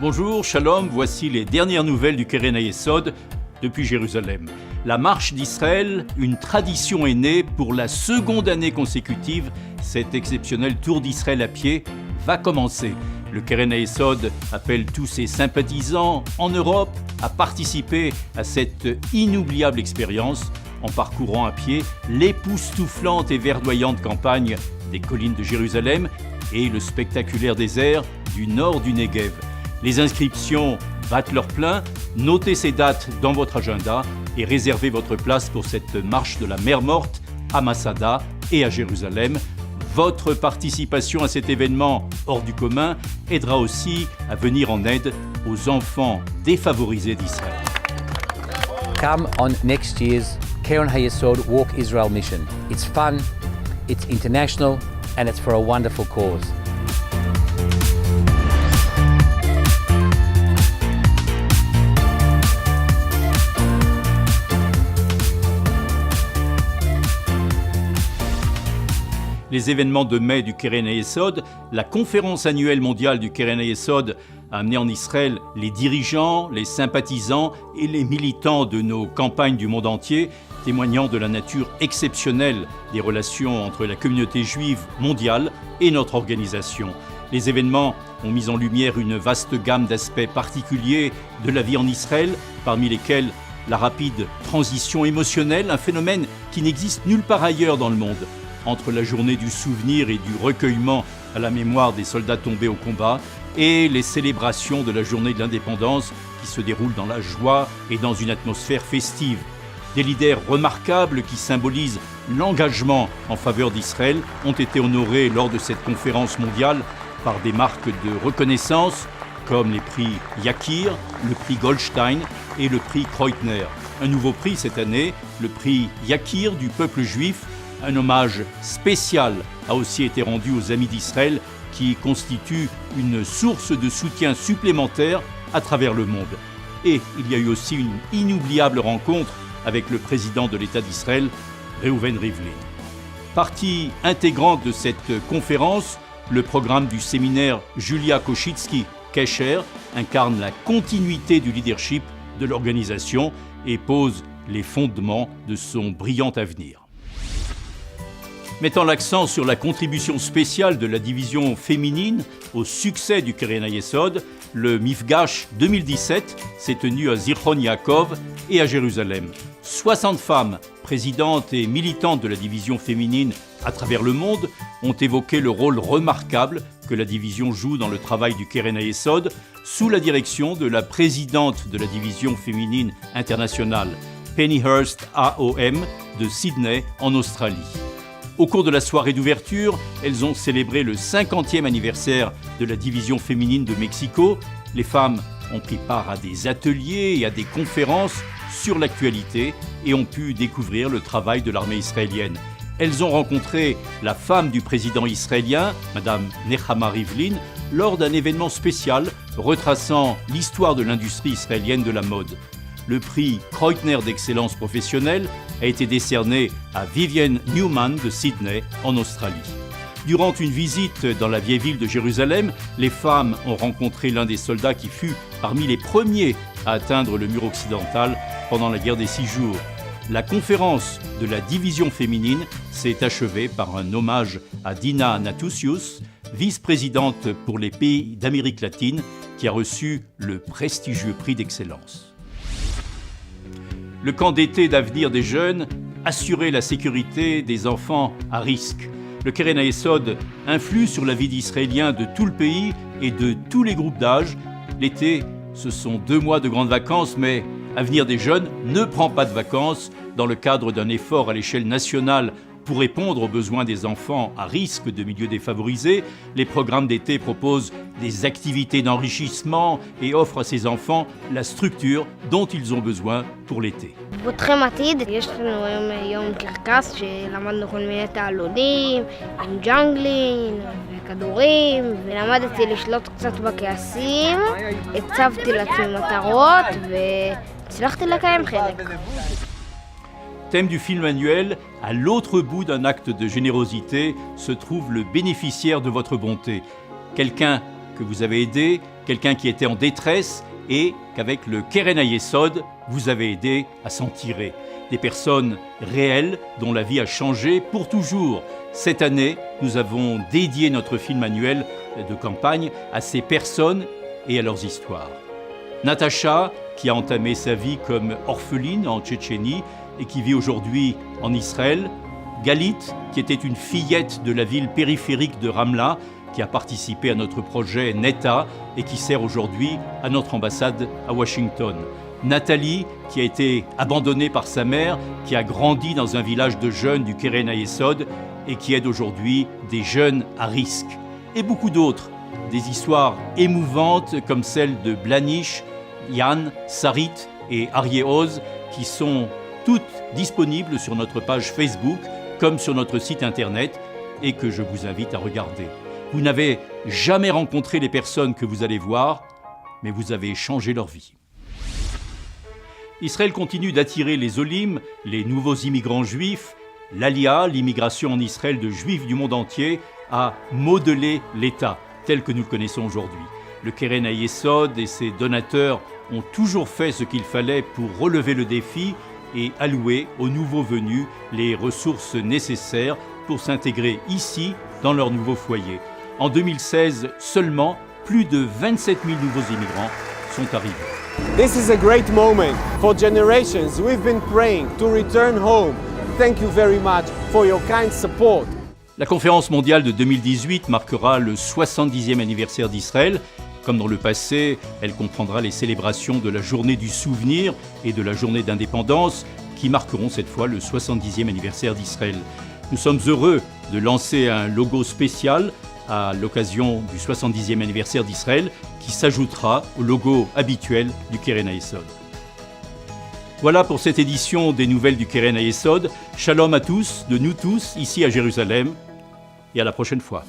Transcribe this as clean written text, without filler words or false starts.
Bonjour, Shalom, voici les dernières nouvelles du Keren HaYesod depuis Jérusalem. La marche d'Israël, une tradition est née pour la seconde année consécutive. Cet exceptionnel tour d'Israël à pied va commencer. Le Keren HaYesod appelle tous ses sympathisants en Europe à participer à cette inoubliable expérience en parcourant à pied l'époustouflante et verdoyante campagne des collines de Jérusalem et le spectaculaire désert du nord du Negev. Les inscriptions battent leur plein. Notez ces dates dans votre agenda et réservez votre place pour cette marche de la mer Morte à Masada et à Jérusalem. Votre participation à cet événement hors du commun aidera aussi à venir en aide aux enfants défavorisés d'Israël. Come on next year's Keren HaYesod Walk Israel mission. It's fun, it's international, and it's for a wonderful cause. Les événements de mai du Keren HaYesod, la conférence annuelle mondiale du Keren HaYesod a amené en Israël les dirigeants, les sympathisants et les militants de nos campagnes du monde entier, témoignant de la nature exceptionnelle des relations entre la communauté juive mondiale et notre organisation. Les événements ont mis en lumière une vaste gamme d'aspects particuliers de la vie en Israël, parmi lesquels la rapide transition émotionnelle, un phénomène qui n'existe nulle part ailleurs dans le monde. Entre la journée du souvenir et du recueillement à la mémoire des soldats tombés au combat et les célébrations de la journée de l'indépendance qui se déroulent dans la joie et dans une atmosphère festive. Des leaders remarquables qui symbolisent l'engagement en faveur d'Israël ont été honorés lors de cette conférence mondiale par des marques de reconnaissance comme les prix Yakir, le prix Goldstein et le prix Kreutner. Un nouveau prix cette année, le prix Yakir du peuple juif. Un hommage spécial a aussi été rendu aux amis d'Israël qui constituent une source de soutien supplémentaire à travers le monde. Et il y a eu aussi une inoubliable rencontre avec le président de l'État d'Israël, Reuven Rivlin. Partie intégrante de cette conférence, le programme du séminaire Julia Koshitsky Kesher incarne la continuité du leadership de l'organisation et pose les fondements de son brillant avenir. Mettant l'accent sur la contribution spéciale de la division féminine au succès du Keren HaYesod, le Mifgash 2017 s'est tenu à Zichron Yaakov et à Jérusalem. 60 femmes, présidentes et militantes de la division féminine à travers le monde, ont évoqué le rôle remarquable que la division joue dans le travail du Keren HaYesod sous la direction de la présidente de la division féminine internationale, Pennyhurst AOM de Sydney en Australie. Au cours de la soirée d'ouverture, elles ont célébré le 50e anniversaire de la division féminine de Mexico. Les femmes ont pris part à des ateliers et à des conférences sur l'actualité et ont pu découvrir le travail de l'armée israélienne. Elles ont rencontré la femme du président israélien, Madame Nechama Rivlin, lors d'un événement spécial retraçant l'histoire de l'industrie israélienne de la mode. Le prix Kreutner d'excellence professionnelle a été décerné à Vivienne Newman de Sydney, en Australie. Durant une visite dans la vieille ville de Jérusalem, les femmes ont rencontré l'un des soldats qui fut parmi les premiers à atteindre le mur occidental pendant la guerre des 6 jours. La conférence de la division féminine s'est achevée par un hommage à Dina Natusius, vice-présidente pour les pays d'Amérique latine, qui a reçu le prestigieux prix d'excellence. Le camp d'été d'avenir des jeunes assurait la sécurité des enfants à risque. Le Keren HaYesod influe sur la vie d'Israéliens de tout le pays et de tous les groupes d'âge. L'été, ce sont 2 mois de grandes vacances, mais Avenir des jeunes ne prend pas de vacances dans le cadre d'un effort à l'échelle nationale pour répondre aux besoins des enfants à risque de milieux défavorisés. Les programmes d'été proposent des activités d'enrichissement et offrent à ces enfants la structure dont ils ont besoin pour l'été. פותחים עתיד, יש לנו היום יום קרקס שלמדנו כל מיני תעלולים, עם ג'אנגלין וכדורים, ולמדתי לשלוט קצת בכעסים, הצבתי לעצמי מטרות והצלחתי לקיים חלק. Thème du film annuel, à l'autre bout d'un acte de générosité se trouve le bénéficiaire de votre bonté. Quelqu'un que vous avez aidé, quelqu'un qui était en détresse et qu'avec le Keren HaYesod, vous avez aidé à s'en tirer. Des personnes réelles dont la vie a changé pour toujours. Cette année, nous avons dédié notre film annuel de campagne à ces personnes et à leurs histoires. Natacha, qui a entamé sa vie comme orpheline en Tchétchénie et qui vit aujourd'hui en Israël. Galit, qui était une fillette de la ville périphérique de Ramla, qui a participé à notre projet Neta et qui sert aujourd'hui à notre ambassade à Washington. Nathalie, qui a été abandonnée par sa mère, qui a grandi dans un village de jeunes du Keren HaYesod et qui aide aujourd'hui des jeunes à risque. Et beaucoup d'autres, des histoires émouvantes comme celle de Blanish, Yann, Sarit et Aryeh Oz, qui sont toutes disponibles sur notre page Facebook comme sur notre site internet et que je vous invite à regarder. Vous n'avez jamais rencontré les personnes que vous allez voir, mais vous avez changé leur vie. Israël continue d'attirer les Olim, les nouveaux immigrants juifs. L'Alia, l'immigration en Israël de juifs du monde entier, a modelé l'État tel que nous le connaissons aujourd'hui. Le Keren HaYesod et ses donateurs ont toujours fait ce qu'il fallait pour relever le défi et allouer aux nouveaux venus les ressources nécessaires pour s'intégrer ici dans leur nouveau foyer. En 2016 seulement, plus de 27 000 nouveaux immigrants sont arrivés. This is a great moment. For generations, we've been praying to return home. Thank you very much for your kind support. La conférence mondiale de 2018 marquera le 70e anniversaire d'Israël. Comme dans le passé, elle comprendra les célébrations de la journée du souvenir et de la journée d'indépendance qui marqueront cette fois le 70e anniversaire d'Israël. Nous sommes heureux de lancer un logo spécial à l'occasion du 70e anniversaire d'Israël qui s'ajoutera au logo habituel du Keren HaYesod. Voilà pour cette édition des nouvelles du Keren HaYesod. Shalom à tous, de nous tous, ici à Jérusalem, et à la prochaine fois.